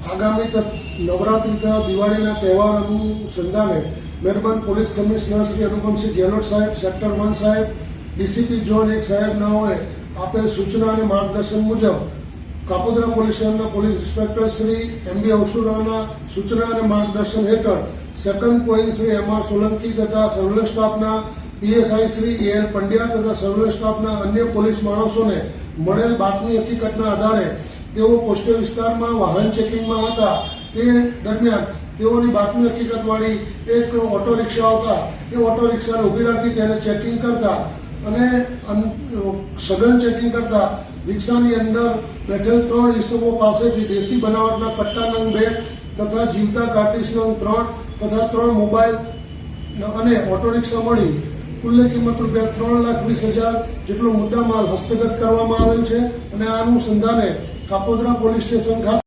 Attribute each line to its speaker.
Speaker 1: આગામી નવરાત્રી તથા દિવાળીના તહેવાર અનુસંધાને મહેરબાન પોલીસ કમિશનર શ્રી અનુપમસિંહ ગેહલોત સાહેબ, સેક્ટર 1 સાહેબ, ડીસીપી ઝોન 1 સાહેબનાઓએ આપેલ સૂચના અને માર્ગદર્શન મુજબ કાપોદ્રા પોલીસ સ્ટેશનના પોલીસ ઇન્સ્પેક્ટર શ્રી એમબી અવસુરાના સૂચના અને માર્ગદર્શન હેઠળ second point Shri MR Solanki તથા સર્વેલન્સ સ્ટાફના પીએસઆઈ શ્રી એલ પંડ્યા તથા સર્વેલન્સ સ્ટાફના અન્ય પોલીસ માણસોને મળેલ બાતમી હકીકતના આધારે તેઓ પોસ્ટલ વિસ્તારમાં વાહન ચેકિંગમાં હતા તે દરમિયાન તેઓની બાતમી હકીકતવાળી એક ઓટો રિક્ષા આવતા એ ઓટો રિક્ષાને ઊભી રાખી તેને ચેકિંગ કરતા અને સઘન ચેકિંગ કરતા રિક્ષાની અંદર બેઠેલ 3 ઈસમો પાસેથી દેશી બનાવટના કટ્ટા નંગ 2 તથા જીવતા કાર્ટિસ નંગ 3 તથા 3 મોબાઈલ અને ઓટો રિક્ષા મળી કુલ્લે કિંમત ₹3,20,000 જેટલો મુદ્દામાલ હસ્તગત કરવામાં આવેલ છે અને આ અનુસંધાને કાપોદ્રા પોલીસ સ્ટેશન ખાતે